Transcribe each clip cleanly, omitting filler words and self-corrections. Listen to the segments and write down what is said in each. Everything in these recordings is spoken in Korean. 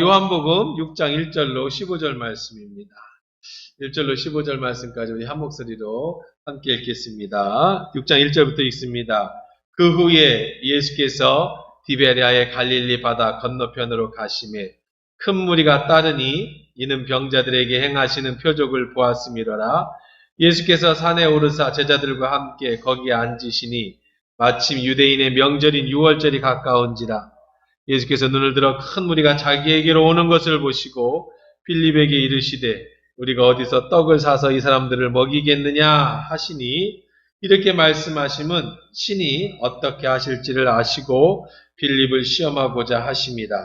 요한복음 6장 1절로 15절 말씀입니다. 1절로 15절 말씀까지 우리 한 목소리로 함께 읽겠습니다. 6장 1절부터 읽습니다. 그 후에 예수께서 디베랴의 갈릴리 바다 건너편으로 가시매 큰 무리가 따르니 이는 병자들에게 행하시는 표적을 보았음이로라. 예수께서 산에 오르사 제자들과 함께 거기에 앉으시니 마침 유대인의 명절인 유월절이 가까운지라. 예수께서 눈을 들어 큰 무리가 자기에게로 오는 것을 보시고 빌립에게 이르시되 우리가 어디서 떡을 사서 이 사람들을 먹이겠느냐 하시니, 이렇게 말씀하심은 신이 어떻게 하실지를 아시고 빌립을 시험하고자 하심이다.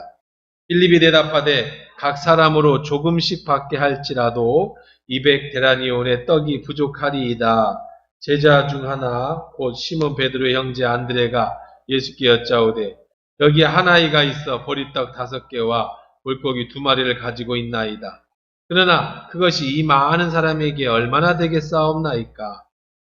빌립이 대답하되 각 사람으로 조금씩 받게 할지라도 200데나리온의 떡이 부족하리이다. 제자 중 하나 곧 시몬 베드로의 형제 안드레가 예수께 여짜오되 여기에 한 아이가 있어 보리떡 5개와 물고기 2마리를 가지고 있나이다. 그러나 그것이 이 많은 사람에게 얼마나 되겠사옵나이까?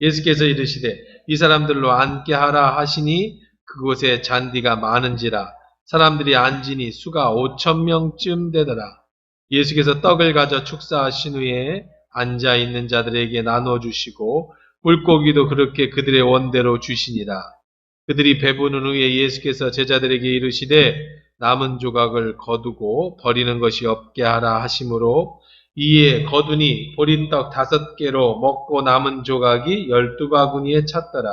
예수께서 이르시되 이 사람들로 앉게 하라 하시니 그곳에 잔디가 많은지라 사람들이 앉으니 수가 5,000명쯤 되더라. 예수께서 떡을 가져 축사하신 후에 앉아있는 자들에게 나눠주시고 물고기도 그렇게 그들의 원대로 주시니라. 그들이 배부른 후에 예수께서 제자들에게 이르시되 남은 조각을 거두고 버리는 것이 없게 하라 하심으로 이에 거두니 보리떡 5개로 먹고 남은 조각이 12바구니에 찼더라.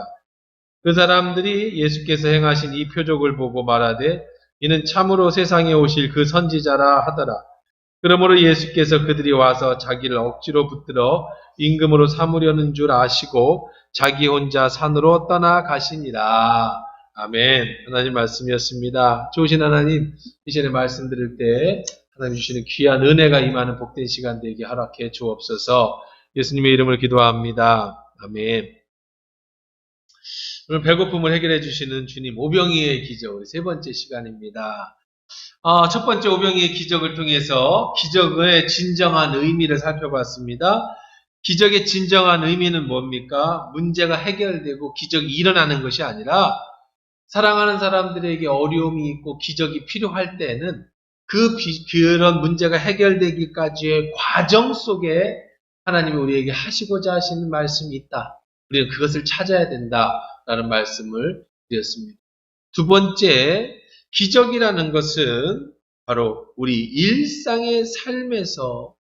그 사람들이 예수께서 행하신 이 표적을 보고 말하되 이는 참으로 세상에 오실 그 선지자라 하더라. 그러므로 예수께서 그들이 와서 자기를 억지로 붙들어 임금으로 삼으려는 줄 아시고 자기 혼자 산으로 떠나가시니라. 아멘. 하나님 말씀이었습니다. 좋으신 하나님, 이 시간에 말씀 드릴 때 하나님 주시는 귀한 은혜가 임하는 복된 시간 되게 허락해 주옵소서. 예수님의 이름을 기도합니다. 아멘. 오늘 배고픔을 해결해 주시는 주님 오병이의 기적, 우리 세 번째 시간입니다. 첫 번째 오병이의 기적을 통해서 기적의 진정한 의미를 살펴봤습니다. 기적의 진정한 의미는 뭡니까? 문제가 해결되고 기적이 일어나는 것이 아니라 사랑하는 사람들에게 어려움이 있고 기적이 필요할 때는 그런 문제가 해결되기까지의 과정 속에 하나님이 우리에게 하시고자 하시는 말씀이 있다. 우리는 그것을 찾아야 된다라는 말씀을 드렸습니다. 두 번째, 기적이라는 것은 바로 우리 일상의 삶에서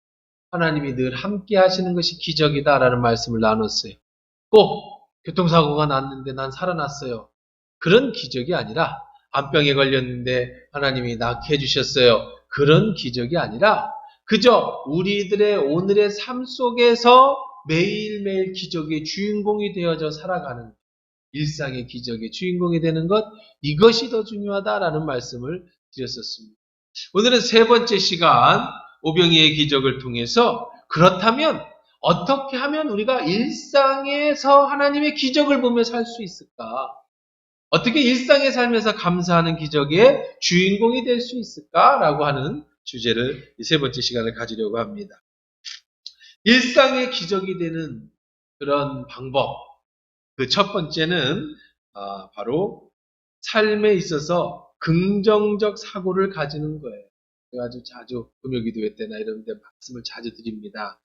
하나님이 늘 함께 하시는 것이 기적이다라는 말씀을 나눴어요. 꼭 교통사고가 났는데 난 살아났어요. 그런 기적이 아니라 암병에 걸렸는데 하나님이 낫게 해주셨어요. 그런 기적이 아니라 그저 우리들의 오늘의 삶 속에서 매일매일 기적의 주인공이 되어져 살아가는 일상의 기적의 주인공이 되는 것, 이것이 더 중요하다라는 말씀을 드렸었습니다. 오늘은 세 번째 시간 오병이의 기적을 통해서 그렇다면 어떻게 하면 우리가 일상에서 하나님의 기적을 보며 살 수 있을까? 어떻게 일상의 삶에서 감사하는 기적의 주인공이 될 수 있을까라고 하는 주제를 이 세 번째 시간을 가지려고 합니다. 일상의 기적이 되는 그런 방법, 그 첫 번째는 바로 삶에 있어서 긍정적 사고를 가지는 거예요. 제가 자주 금요기도회 때나 이런 데 말씀을 자주 드립니다.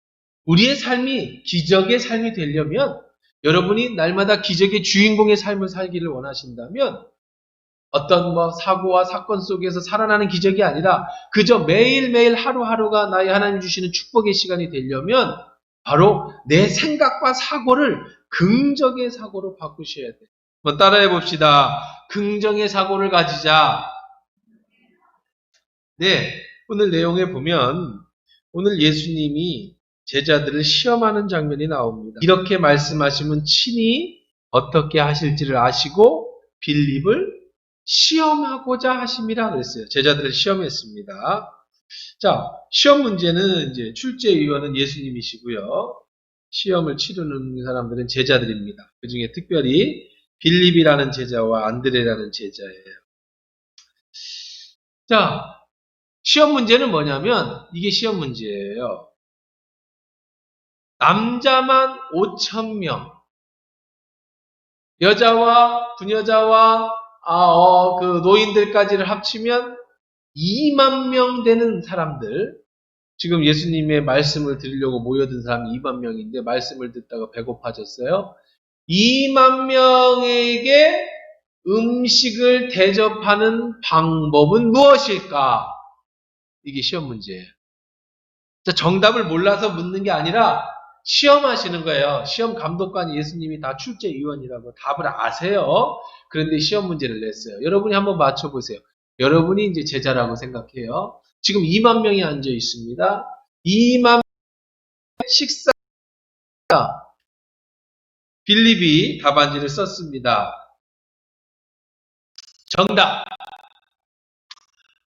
우리의 삶이 기적의 삶이 되려면 여러분이 날마다 기적의 주인공의 삶을 살기를 원하신다면 어떤 사고와 사건 속에서 살아나는 기적이 아니라 그저 매일매일 하루하루가 나의 하나님 주시는 축복의 시간이 되려면 바로 내 생각과 사고를 긍정의 사고로 바꾸셔야 돼요. 한번 따라해 봅시다. 긍정의 사고를 가지자. 네, 오늘 내용에 보면 오늘 예수님이 제자들을 시험하는 장면이 나옵니다. 이렇게 말씀하시면 친히 어떻게 하실지를 아시고 빌립을 시험하고자 하심이라 그랬어요. 제자들을 시험했습니다. 자, 시험 문제는 이제 출제위원은 예수님이시고요. 시험을 치르는 사람들은 제자들입니다. 그 중에 특별히 빌립이라는 제자와 안드레라는 제자예요. 자, 시험 문제는 뭐냐면 이게 시험 문제예요. 남자만 5,000명, 여자와 부녀자와 그 노인들까지를 합치면 2만 명 되는 사람들, 지금 예수님의 말씀을 들으려고 모여든 사람이 2만 명인데 말씀을 듣다가 배고파졌어요. 2만 명에게 음식을 대접하는 방법은 무엇일까? 이게 시험 문제예요. 정답을 몰라서 묻는 게 아니라 시험하시는 거예요. 시험 감독관이 예수님이 다 출제위원이라고 답을 아세요. 그런데 시험 문제를 냈어요. 여러분이 한번 맞춰보세요. 여러분이 이제 제자라고 생각해요. 지금 2만 명이 앉아 있습니다. 2만 식사 빌립이 답안지를 썼습니다. 정답.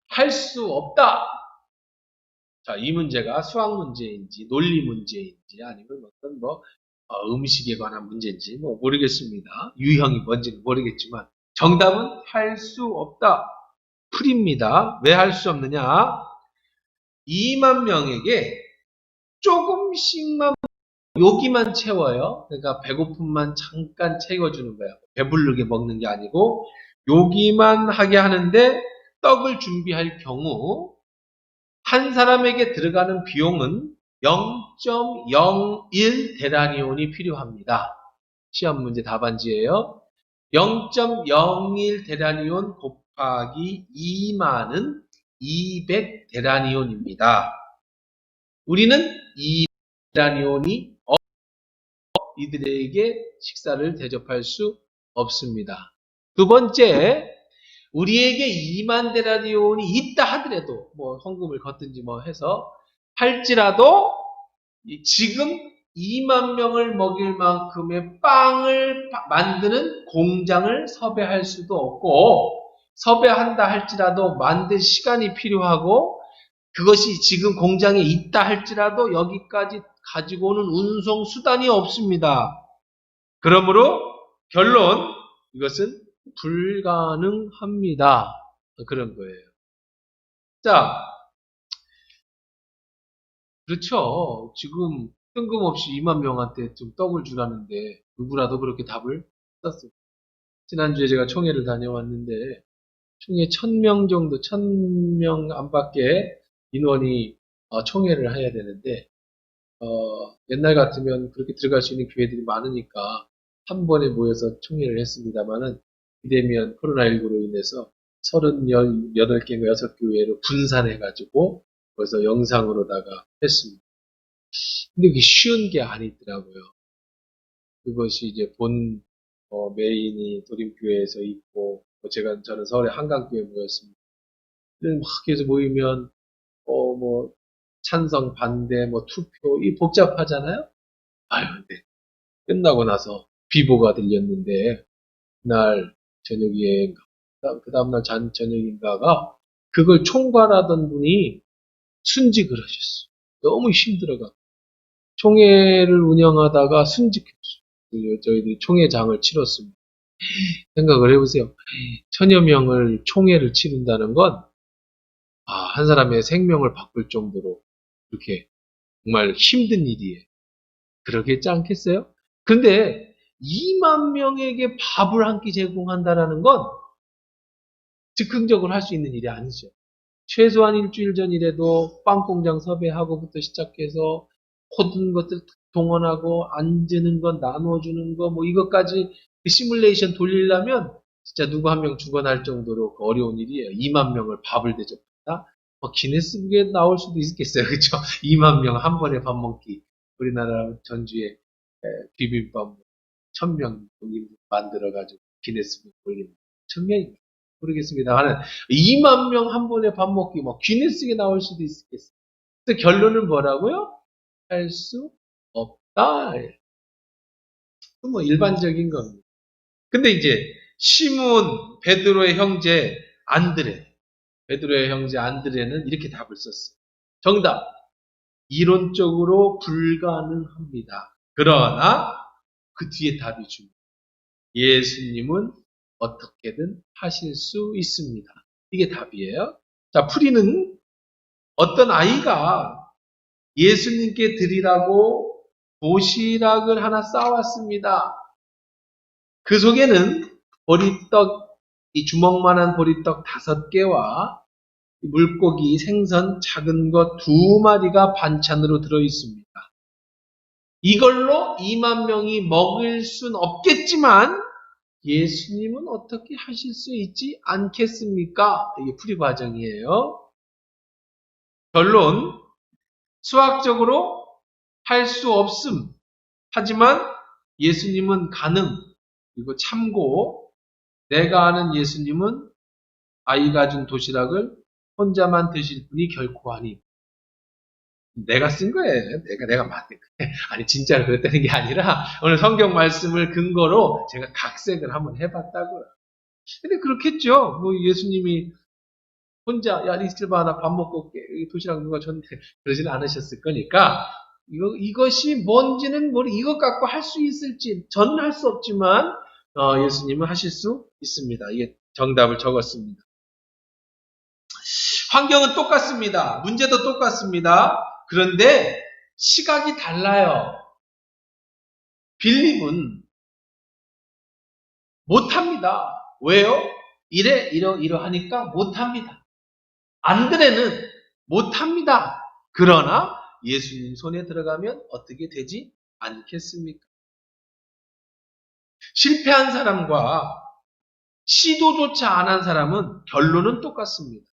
할 수 없다. 자, 이 문제가 수학 문제인지 논리 문제인지 아니면 어떤 음식에 관한 문제인지 모르겠습니다. 유형이 뭔지는 모르겠지만 정답은 할 수 없다. 풀입니다. 왜 할 수 없느냐? 2만 명에게 조금씩만 여기만 채워요. 그러니까 배고픔만 잠깐 채워주는 거예요. 배부르게 먹는 게 아니고 여기만 하게 하는데 떡을 준비할 경우 한 사람에게 들어가는 비용은 0.01 데나리온이 필요합니다. 시험 문제 답안지예요. 0.01 데나리온 곱하기 2만은 200 데나리온입니다. 우리는 이 데나리온이 이들에게 식사를 대접할 수 없습니다. 두 번째, 우리에게 2만 데나리온이 있다 하더라도 헌금을 걷든지 해서 할지라도 지금 2만 명을 먹일 만큼의 빵을 만드는 공장을 섭외할 수도 없고 섭외한다 할지라도 만들 시간이 필요하고 그것이 지금 공장에 있다 할지라도 여기까지 가지고 오는 운송 수단이 없습니다. 그러므로 결론, 이것은 불가능합니다. 그런 거예요. 자, 그렇죠. 지금 뜬금없이 2만 명한테 좀 떡을 주라는데 누구라도 그렇게 답을 썼어요. 지난주에 제가 총회를 다녀왔는데 총회 1000명 정도, 1000명 안팎의 인원이 총회를 해야 되는데 옛날 같으면 그렇게 들어갈 수 있는 교회들이 많으니까 한 번에 모여서 총회를 했습니다만은 비대면 코로나19로 인해서 38개인가 6교회로 분산해가지고 그래서 영상으로다가 했습니다. 근데 그게 쉬운 게 아니더라고요. 그것이 이제 본 메인이 도림교회에서 있고 저는 서울의 한강교회 모였습니다. 막 계속 모이면 찬성, 반대, 투표 이 복잡하잖아요. 아유, 근데 끝나고 나서 비보가 들렸는데 그날 저녁에 그 다음날 저녁인가가 그걸 총괄하던 분이 순직을 하셨어요. 너무 힘들어가. 총회를 운영하다가 순직했어요. 저희들이 총회장을 치렀습니다. 생각을 해보세요. 1000여 명을 총회를 치른다는 건, 한 사람의 생명을 바꿀 정도로 그렇게 정말 힘든 일이에요. 그러겠지 않겠어요? 근데 2만 명에게 밥을 한 끼 제공한다라는 건 즉흥적으로 할 수 있는 일이 아니죠. 최소한 일주일 전이라도 빵공장 섭외하고부터 시작해서 모든 것들 동원하고 앉는 거 나눠주는 거 이것까지 시뮬레이션 돌리려면 진짜 누구 한 명 죽어날 정도로 어려운 일이에요. 2만 명을 밥을 대접한다? 기네스북에 나올 수도 있겠어요. 그렇죠? 2만 명 한 번에 밥 먹기. 우리나라 전주에 비빔밥 1000명 만들어가지고 기네스북 올리는 1000명인가? 모르겠습니다만 2만 명 한 번에 밥 먹기 기네스에 나올 수도 있겠어요. 그래서 결론은 뭐라고요? 할 수 없다. 일반적인 겁니다. 근데 이제 시몬 베드로의 형제 베드로의 형제 안드레는 이렇게 답을 썼어요. 정답. 이론적으로 불가능합니다. 그러나 그 뒤에 답이 중요해요. 예수님은 어떻게든 하실 수 있습니다. 이게 답이에요. 자, 풀이는 어떤 아이가 예수님께 드리라고 도시락을 하나 싸왔습니다. 그 속에는 보리떡, 이 주먹만한 보리떡 5개와 물고기, 생선, 작은 것 2마리가 반찬으로 들어있습니다. 이걸로 2만 명이 먹을 순 없겠지만 예수님은 어떻게 하실 수 있지 않겠습니까? 이게 풀이 과정이에요. 결론, 수학적으로 할 수 없음. 하지만 예수님은 가능. 그리고 참고, 내가 아는 예수님은 아이가 준 도시락을 혼자만 드실 분이 결코 아니. 내가 쓴 거예요. 내가 만든 거예요. 아니, 진짜로 그랬다는 게 아니라, 오늘 성경 말씀을 근거로 제가 각색을 한번 해봤다고요. 근데 그렇겠죠. 뭐 예수님이 혼자, 야, 이슬 봐, 나 밥 먹고 올게. 도시락 누가 줬는데, 그러지는 않으셨을 거니까, 이것이 뭔지는 이것 갖고 할 수 있을지, 저는 할 수 없지만, 예수님은 하실 수 있습니다. 이게 정답을 적었습니다. 환경은 똑같습니다. 문제도 똑같습니다. 그런데 시각이 달라요. 빌립은 못합니다. 왜요? 이러하니까 못합니다. 안드레는 못합니다. 그러나 예수님 손에 들어가면 어떻게 되지 않겠습니까? 실패한 사람과 시도조차 안 한 사람은 결론은 똑같습니다.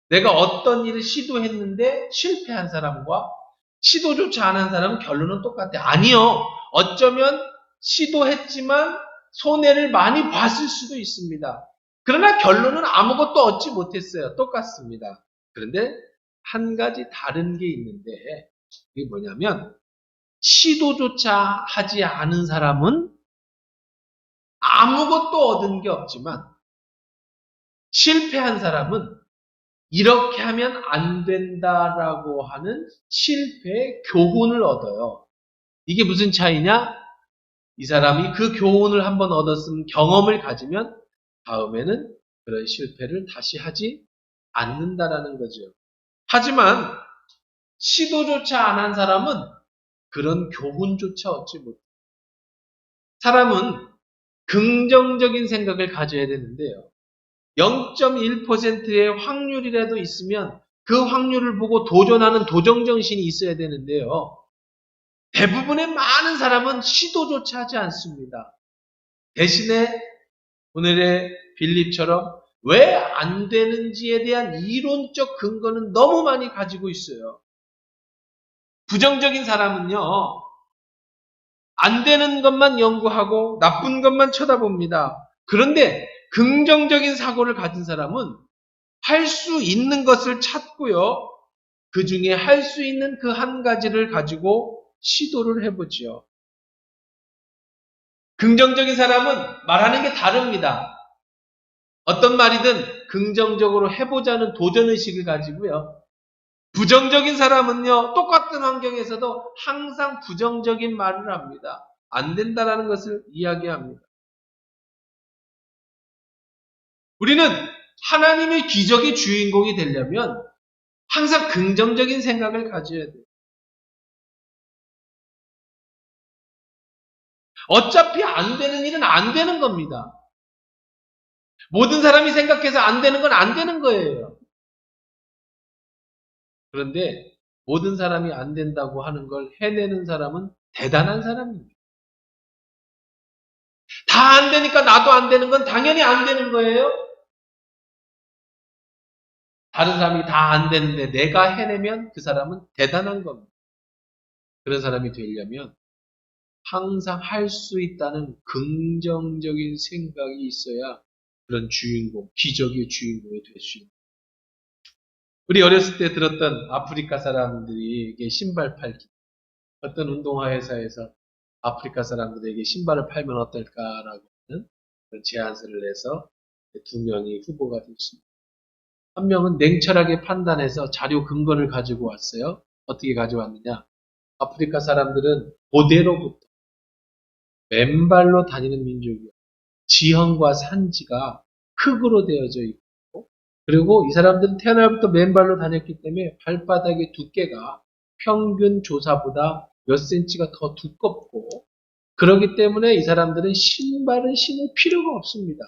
내가 어떤 일을 시도했는데 실패한 사람과 시도조차 안 한 사람은 결론은 똑같아. 아니요. 어쩌면 시도했지만 손해를 많이 봤을 수도 있습니다. 그러나 결론은 아무것도 얻지 못했어요. 똑같습니다. 그런데 한 가지 다른 게 있는데 그게 뭐냐면 시도조차 하지 않은 사람은 아무것도 얻은 게 없지만 실패한 사람은 이렇게 하면 안 된다라고 하는 실패의 교훈을 얻어요. 이게 무슨 차이냐? 이 사람이 그 교훈을 한번 얻었으면 경험을 가지면 다음에는 그런 실패를 다시 하지 않는다라는 거죠. 하지만 시도조차 안 한 사람은 그런 교훈조차 얻지 못해요. 사람은 긍정적인 생각을 가져야 되는데요. 0.1%의 확률이라도 있으면 그 확률을 보고 도전하는 도전정신이 있어야 되는데요. 대부분의 많은 사람은 시도조차 하지 않습니다. 대신에 오늘의 빌립처럼 왜 안 되는지에 대한 이론적 근거는 너무 많이 가지고 있어요. 부정적인 사람은요. 안 되는 것만 연구하고 나쁜 것만 쳐다봅니다. 그런데 긍정적인 사고를 가진 사람은 할 수 있는 것을 찾고요. 그 중에 할 수 있는 그 한 가지를 가지고 시도를 해보지요. 긍정적인 사람은 말하는 게 다릅니다. 어떤 말이든 긍정적으로 해보자는 도전의식을 가지고요. 부정적인 사람은요, 똑같은 환경에서도 항상 부정적인 말을 합니다. 안 된다라는 것을 이야기합니다. 우리는 하나님의 기적의 주인공이 되려면 항상 긍정적인 생각을 가져야 돼요. 어차피 안 되는 일은 안 되는 겁니다. 모든 사람이 생각해서 안 되는 건 안 되는 거예요. 그런데 모든 사람이 안 된다고 하는 걸 해내는 사람은 대단한 사람입니다. 다 안 되니까 나도 안 되는 건 당연히 안 되는 거예요. 다른 사람이 다 안 되는데 내가 해내면 그 사람은 대단한 겁니다. 그런 사람이 되려면 항상 할 수 있다는 긍정적인 생각이 있어야 그런 주인공, 기적의 주인공이 될 수 있는. 우리 어렸을 때 들었던 아프리카 사람들에게 신발 팔기. 어떤 운동화 회사에서 아프리카 사람들에게 신발을 팔면 어떨까라고 하는 그런 제안서를 내서 2명이 후보가 됐습니다. 한 명은 냉철하게 판단해서 자료 근거를 가지고 왔어요. 어떻게 가져왔느냐? 아프리카 사람들은 고대로부터 맨발로 다니는 민족이에요. 지형과 산지가 흙으로 되어져 있고, 그리고 이 사람들은 태어날부터 맨발로 다녔기 때문에 발바닥의 두께가 평균 조사보다 몇 센치가 더 두껍고, 그렇기 때문에 이 사람들은 신발을 신을 필요가 없습니다.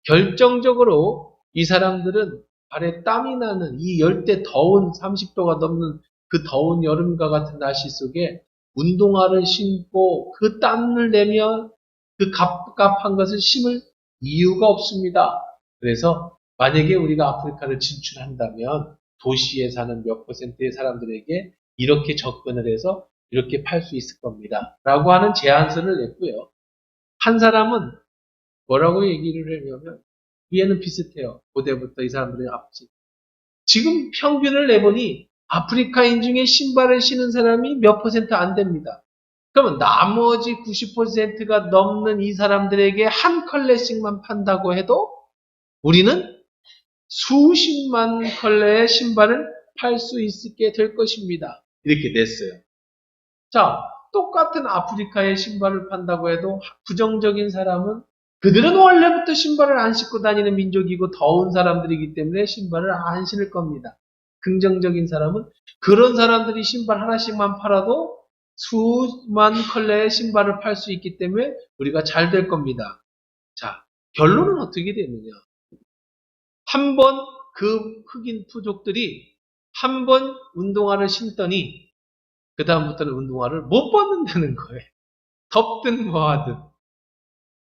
결정적으로 이 사람들은 발에 땀이 나는 이 열대 더운 30도가 넘는 그 더운 여름과 같은 날씨 속에 운동화를 신고 그 땀을 내며 그 갑갑한 것을 심을 이유가 없습니다. 그래서 만약에 우리가 아프리카를 진출한다면 도시에 사는 몇 퍼센트의 사람들에게 이렇게 접근을 해서 이렇게 팔 수 있을 겁니다. 라고 하는 제안서를 냈고요. 한 사람은 뭐라고 얘기를 하냐면 위에는 비슷해요. 고대부터 이 사람들의 앞지. 지금 평균을 내보니 아프리카인 중에 신발을 신은 사람이 몇 퍼센트 안 됩니다. 그러면 나머지 90%가 넘는 이 사람들에게 한 컬레씩만 판다고 해도 우리는 수십만 컬레의 신발을 팔 수 있게 될 것입니다. 이렇게 냈어요. 자, 똑같은 아프리카의 신발을 판다고 해도 부정적인 사람은 그들은 원래부터 신발을 안 신고 다니는 민족이고 더운 사람들이기 때문에 신발을 안 신을 겁니다. 긍정적인 사람은 그런 사람들이 신발 하나씩만 팔아도 수만 컬레의 신발을 팔 수 있기 때문에 우리가 잘 될 겁니다. 자, 결론은 어떻게 되느냐? 한 번 그 흑인 부족들이 한 번 운동화를 신더니 그 다음부터는 운동화를 못 벗는다는 거예요. 덥든 뭐하든.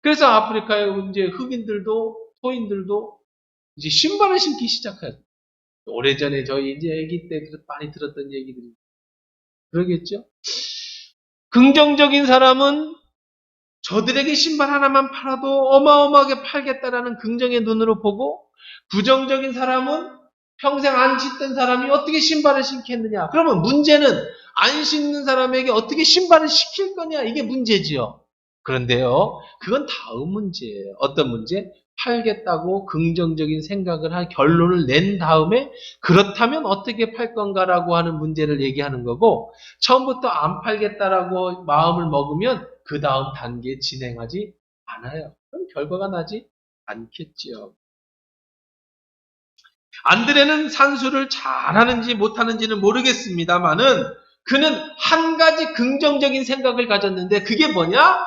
그래서 아프리카의 이제 흑인들도 토인들도 이제 신발을 신기 시작하죠. 오래전에 저희 이제 아기 때 많이 들었던 얘기들이 그러겠죠. 긍정적인 사람은 저들에게 신발 하나만 팔아도 어마어마하게 팔겠다라는 긍정의 눈으로 보고 부정적인 사람은 평생 안 신던 사람이 어떻게 신발을 신겠느냐. 그러면 문제는 안 신는 사람에게 어떻게 신발을 시킬 거냐. 이게 문제지요. 그런데요. 그건 다음 문제예요. 어떤 문제? 팔겠다고 긍정적인 생각을 한 결론을 낸 다음에 그렇다면 어떻게 팔 건가라고 하는 문제를 얘기하는 거고 처음부터 안 팔겠다라고 마음을 먹으면 그 다음 단계에 진행하지 않아요. 그럼 결과가 나지 않겠지요. 안드레는 산수를 잘하는지 못하는지는 모르겠습니다만은 그는 한 가지 긍정적인 생각을 가졌는데 그게 뭐냐?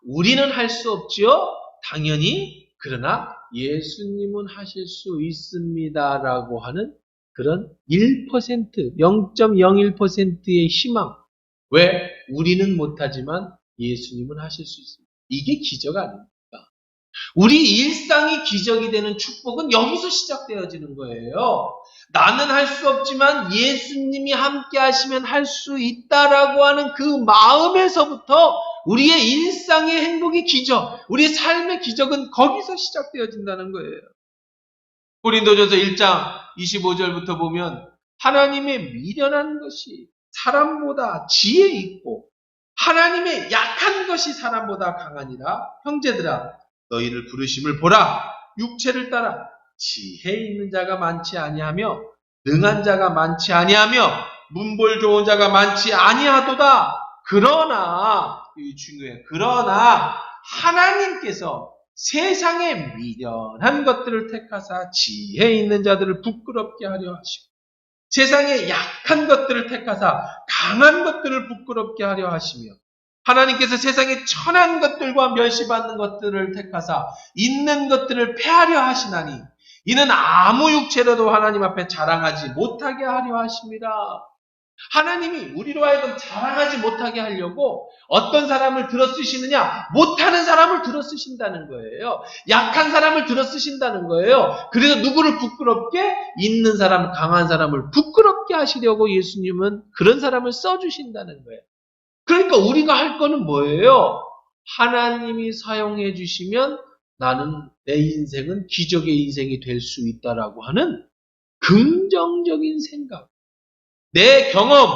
우리는 할 수 없지요? 당연히. 그러나 예수님은 하실 수 있습니다라고 하는 그런 1%, 0.01%의 희망. 왜? 우리는 못하지만 예수님은 하실 수 있습니다. 이게 기적 아닙니까? 우리 일상이 기적이 되는 축복은 여기서 시작되어지는 거예요. 나는 할 수 없지만 예수님이 함께 하시면 할 수 있다라고 하는 그 마음에서부터 우리의 일상의 행복의 기적, 우리의 삶의 기적은 거기서 시작되어진다는 거예요. 고린도전서 1장 25절부터 보면 하나님의 미련한 것이 사람보다 지혜 있고 하나님의 약한 것이 사람보다 강하니라. 형제들아 너희를 부르심을 보라. 육체를 따라 지혜 있는 자가 많지 아니하며 능한 자가 많지 아니하며 문벌 좋은 자가 많지 아니하도다. 그러나 이게 중요해요. 그러나 하나님께서 세상의 미련한 것들을 택하사 지혜 있는 자들을 부끄럽게 하려 하시고 세상의 약한 것들을 택하사 강한 것들을 부끄럽게 하려 하시며 하나님께서 세상의 천한 것들과 멸시받는 것들을 택하사 있는 것들을 패하려 하시나니 이는 아무 육체로도 하나님 앞에 자랑하지 못하게 하려 하십니다. 하나님이 우리로 하여금 자랑하지 못하게 하려고 어떤 사람을 들어 쓰시느냐? 못하는 사람을 들어 쓰신다는 거예요. 약한 사람을 들어 쓰신다는 거예요. 그래서 누구를 부끄럽게? 있는 사람, 강한 사람을 부끄럽게 하시려고 예수님은 그런 사람을 써주신다는 거예요. 그러니까 우리가 할 거는 뭐예요? 하나님이 사용해 주시면 나는 내 인생은 기적의 인생이 될 수 있다라고 하는 긍정적인 생각. 내 경험,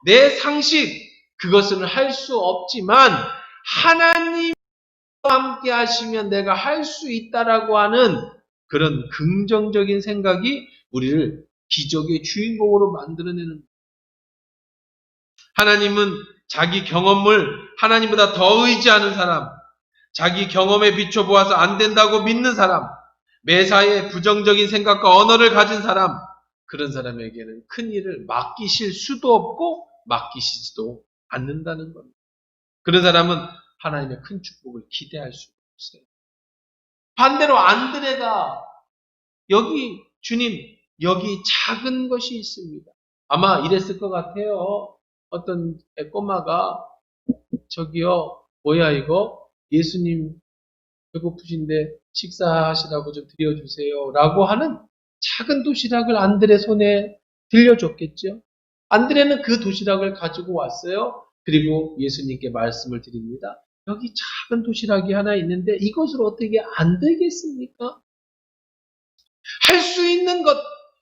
내 상식, 그것은 할 수 없지만 하나님과 함께 하시면 내가 할 수 있다라고 하는 그런 긍정적인 생각이 우리를 기적의 주인공으로 만들어내는. 하나님은 자기 경험을 하나님보다 더 의지하는 사람, 자기 경험에 비춰보아서 안 된다고 믿는 사람, 매사에 부정적인 생각과 언어를 가진 사람, 그런 사람에게는 큰 일을 맡기실 수도 없고 맡기시지도 않는다는 겁니다. 그런 사람은 하나님의 큰 축복을 기대할 수가 없어요. 반대로 안드레가 여기 주님 여기 작은 것이 있습니다. 아마 이랬을 것 같아요. 어떤 꼬마가 저기요, 뭐야 이거? 예수님 배고프신데 식사하시라고 좀 드려주세요. 라고 하는 작은 도시락을 안드레 손에 들려줬겠죠. 안드레는 그 도시락을 가지고 왔어요. 그리고 예수님께 말씀을 드립니다. 여기 작은 도시락이 하나 있는데 이것을 어떻게 안 되겠습니까? 할 수 있는 것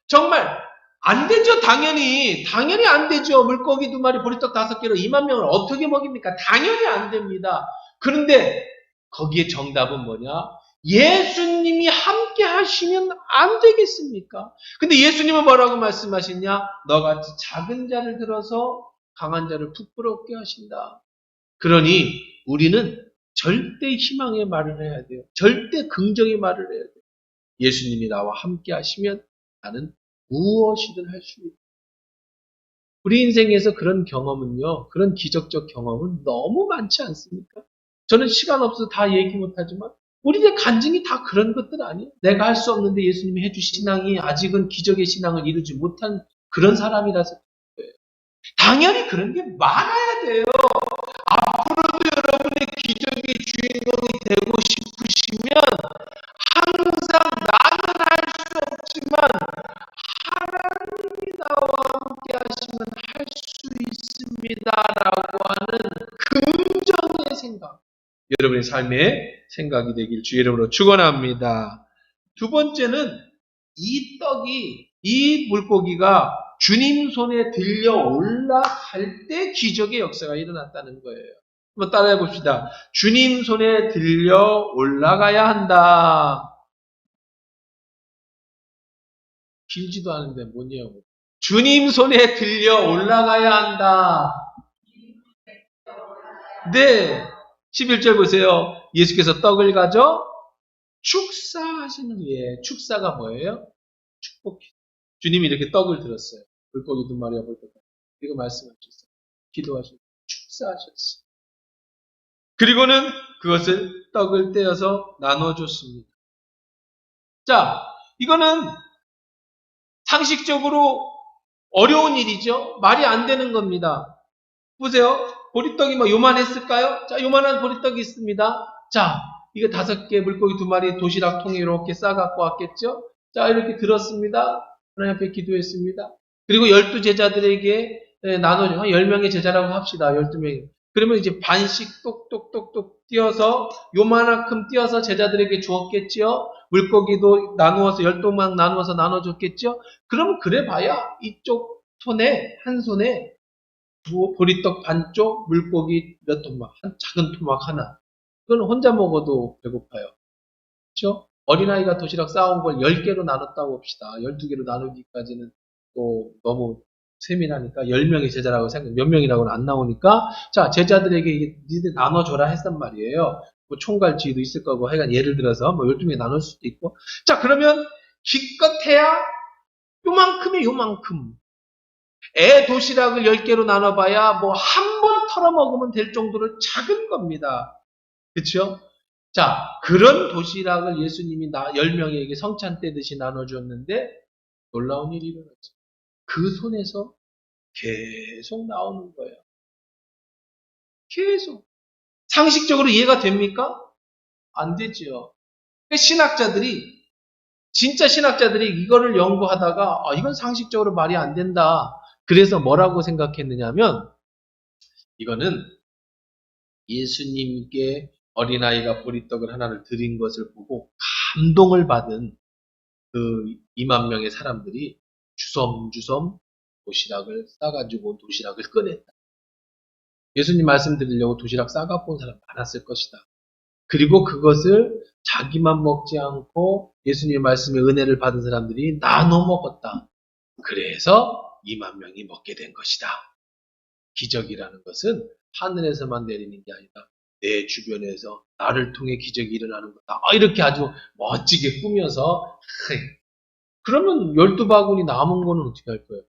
정말 안 되죠. 당연히 안 되죠. 물고기 2마리 보리떡 5개로 2만 명을 어떻게 먹입니까? 당연히 안 됩니다. 그런데 거기에 정답은 뭐냐? 예수님이 함께 하시면 안 되겠습니까? 근데 예수님은 뭐라고 말씀하시냐? 너같이 작은 자를 들어서 강한 자를 부끄럽게 하신다. 그러니 우리는 절대 희망의 말을 해야 돼요. 절대 긍정의 말을 해야 돼요. 예수님이 나와 함께 하시면 나는 무엇이든 할 수 있다. 우리 인생에서 그런 경험은요, 그런 기적적 경험은 너무 많지 않습니까? 저는 시간 없어서 다 얘기 못하지만 우리의 간증이 다 그런 것들 아니에요? 내가 할 수 없는데 예수님이 해주신 신앙이 아직은 기적의 신앙을 이루지 못한 그런 사람이라서 그래요. 당연히 그런 게 많아야 돼요. 앞으로도 여러분의 기적의 주인공이 되고 싶으시면 항상 나는 할 수 없지만 하나님이 나와 함께 하시면 할 수 있습니다라고 하는 긍정의 생각, 여러분의 삶의 생각이 되길 주의 이름으로 축원합니다. 두 번째는 이 물고기가 주님 손에 들려 올라갈 때 기적의 역사가 일어났다는 거예요. 한번 따라해 봅시다. 주님 손에 들려 올라가야 한다. 길지도 않은데 뭐냐고. 주님 손에 들려 올라가야 한다. 네. 11절 보세요. 예수께서 떡을 가져 축사하시는 후에, 축사가 뭐예요? 축복. 주님이 이렇게 떡을 들었어요. 물고기 2마리와 볼떡. 이거 말씀하셨어요. 기도하시고 축사하셨어요. 그리고는 그것을 떡을 떼어서 나눠줬습니다. 자, 이거는 상식적으로 어려운 일이죠. 말이 안 되는 겁니다. 보세요. 보리떡이 뭐 요만했을까요? 자, 요만한 보리떡이 있습니다. 자, 이거 5개 물고기 2마리 도시락 통에 이렇게 싸갖고 왔겠죠? 자, 이렇게 들었습니다. 하나님 앞에 기도했습니다. 그리고 12제자들에게 나눠줘. 10명의 제자라고 합시다. 12명이. 그러면 이제 반씩 똑똑똑똑 띄어서 요만큼 띄어서 제자들에게 주었겠지요. 물고기도 나누어서 12명 나누어서 나눠줬겠죠. 그럼 그래 봐야 이쪽 손에 한 손에 보리떡 반쪽, 물고기 몇 토막, 작은 토막 하나. 그건 혼자 먹어도 배고파요. 그렇죠? 어린아이가 도시락 싸온 걸 10개로 나눴다고 봅시다. 12개로 나누기까지는 또 너무 세밀하니까 10명의 제자라고 생각, 몇 명이라고는 안 나오니까 자, 제자들에게 니들 나눠줘라 했단 말이에요. 뭐 총괄 지휘도 있을 거고 하여간 예를 들어서 뭐 12개 나눌 수도 있고 자, 그러면 기껏 해야 요만큼에 요만큼 애 도시락을 10개로 나눠봐야 뭐 한 번 털어먹으면 될 정도로 작은 겁니다. 그렇죠? 자, 그런 도시락을 예수님이 10명에게 성찬 떼듯이 나눠줬는데 놀라운 일이 일어났죠. 그 손에서 계속 나오는 거예요. 계속. 상식적으로 이해가 됩니까? 안 되죠. 진짜 신학자들이 이거를 연구하다가 이건 상식적으로 말이 안 된다. 그래서 뭐라고 생각했느냐면 이거는 예수님께 어린아이가 보리떡을 하나를 드린 것을 보고 감동을 받은 그 2만 명의 사람들이 주섬주섬 도시락을 싸가지고 도시락을 꺼냈다. 예수님 말씀드리려고 도시락 싸갖고 온 사람 많았을 것이다. 그리고 그것을 자기만 먹지 않고 예수님의 말씀에 은혜를 받은 사람들이 나눠 먹었다. 그래서 2만 명이 먹게 된 것이다. 기적이라는 것은 하늘에서만 내리는 게 아니다. 내 주변에서 나를 통해 기적이 일어나는 거다. 이렇게 아주 멋지게 꾸며서 그러면 12바구니 남은 거는 어떻게 할 거예요?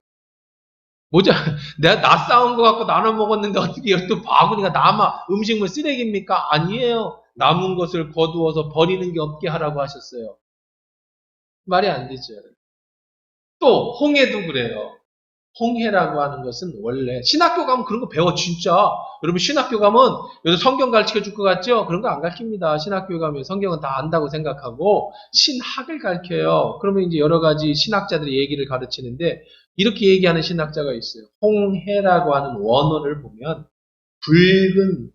뭐자 내가 나 싸운 거 갖고 나눠 먹었는데 어떻게 12바구니가 남아 음식물 쓰레기입니까? 아니에요. 남은 것을 거두어서 버리는 게 없게 하라고 하셨어요. 말이 안 되죠. 또 홍해도 그래요. 홍해라고 하는 것은 원래 신학교 가면 그런 거 배워 진짜. 여러분 신학교 가면 요새 성경 가르쳐 줄 것 같죠? 그런 거 안 가르칩니다. 신학교 가면 성경은 다 안다고 생각하고 신학을 가르쳐요. 그러면 이제 여러 가지 신학자들이 얘기를 가르치는데 이렇게 얘기하는 신학자가 있어요. 홍해라고 하는 원어를 보면 붉은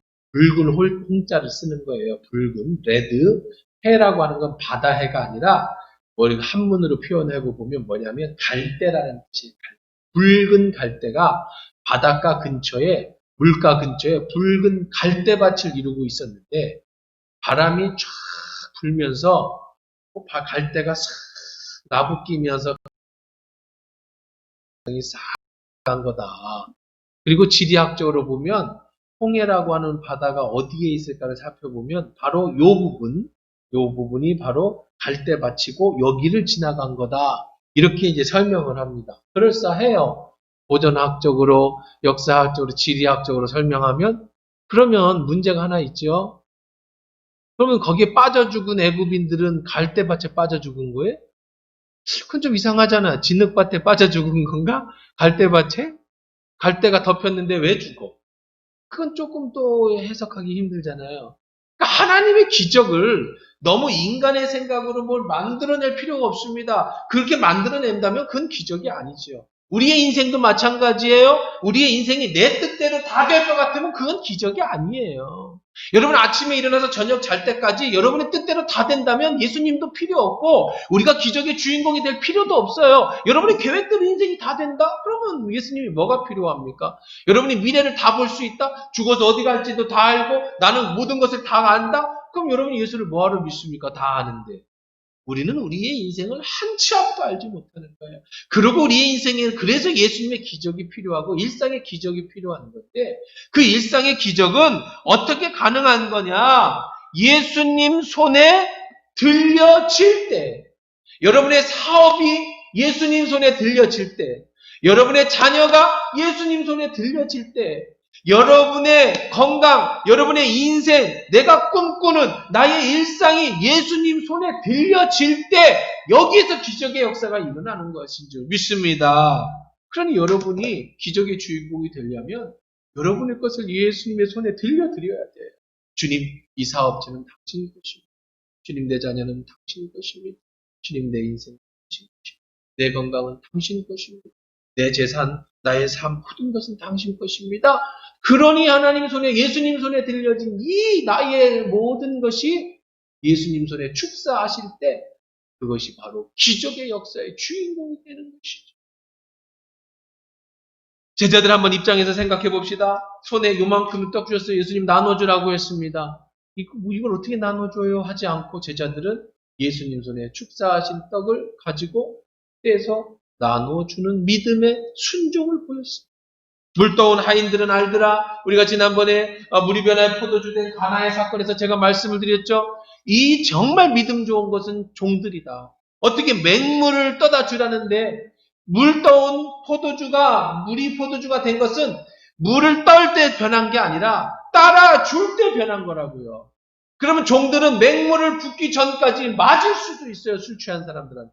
홍자를 쓰는 거예요. 붉은 레드 해라고 하는 건 바다해가 아니라 우리가 한문으로 표현해 보면 뭐냐면 갈대라는 뜻이에요. 붉은 갈대가 바닷가 근처에 물가 근처에 붉은 갈대밭을 이루고 있었는데 바람이 쫙 불면서 갈대가 싹 나부끼면서 싹 간 거다. 그리고 지리학적으로 보면 홍해라고 하는 바다가 어디에 있을까를 살펴보면 바로 요 부분이 바로 갈대밭이고 여기를 지나간 거다. 이렇게 이제 설명을 합니다. 그럴싸해요. 보존학적으로, 역사학적으로, 지리학적으로 설명하면 그러면 문제가 하나 있죠. 그러면 거기에 빠져 죽은 애굽인들은 갈대밭에 빠져 죽은 거예요? 그건 좀 이상하잖아. 진흙밭에 빠져 죽은 건가? 갈대밭에? 갈대가 덮였는데 왜 죽어? 그건 조금 또 해석하기 힘들잖아요. 그러니까 하나님의 기적을 너무 인간의 생각으로 뭘 만들어낼 필요가 없습니다. 그렇게 만들어낸다면 그건 기적이 아니죠. 우리의 인생도 마찬가지예요. 우리의 인생이 내 뜻대로 다 될 것 같으면 그건 기적이 아니에요. 여러분 아침에 일어나서 저녁 잘 때까지 여러분의 뜻대로 다 된다면 예수님도 필요 없고 우리가 기적의 주인공이 될 필요도 없어요. 여러분의 계획대로 인생이 다 된다? 그러면 예수님이 뭐가 필요합니까? 여러분이 미래를 다 볼 수 있다? 죽어서 어디 갈지도 다 알고 나는 모든 것을 다 안다? 그럼 여러분이 예수를 뭐하러 믿습니까? 다 아는데. 우리는 우리의 인생을 한 치 앞도 알지 못하는 거예요. 그리고 우리의 인생에 그래서 예수님의 기적이 필요하고 일상의 기적이 필요한 건데 그 일상의 기적은 어떻게 가능한 거냐? 예수님 손에 들려질 때 여러분의 사업이 예수님 손에 들려질 때 여러분의 자녀가 예수님 손에 들려질 때 여러분의 건강, 여러분의 인생, 내가 꿈꾸는 나의 일상이 예수님 손에 들려질 때 여기에서 기적의 역사가 일어나는 것인 줄 믿습니다. 그러니 여러분이 기적의 주인공이 되려면 여러분의 것을 예수님의 손에 들려드려야 돼요. 주님, 이 사업체는 당신의 것입니다. 주님, 내 자녀는 당신의 것입니다. 주님, 내 인생은 당신의 것입니다. 내 건강은 당신의 것입니다. 내 재산, 나의 삶, 모든 것은 당신 것입니다. 그러니 하나님 손에, 예수님 손에 들려진 이 나의 모든 것이 예수님 손에 축사하실 때 그것이 바로 기적의 역사의 주인공이 되는 것이죠. 제자들 한번 입장에서 생각해 봅시다. 손에 요만큼을 떡 주셨어요. 예수님 나눠주라고 했습니다. 이걸 어떻게 나눠줘요? 하지 않고 제자들은 예수님 손에 축사하신 떡을 가지고 떼서 나눠주는 믿음의 순종을 보였습니다. 물떠온 하인들은 알더라. 우리가 지난번에 물이 변화의 포도주 된 가나의 사건에서 제가 말씀을 드렸죠. 이 정말 믿음 좋은 것은 종들이다. 어떻게 맹물을 떠다 주라는데 물떠온 포도주가 물이 포도주가 된 것은 물을 떨 때 변한 게 아니라 따라 줄 때 변한 거라고요. 그러면 종들은 맹물을 붓기 전까지 맞을 수도 있어요. 술 취한 사람들한테.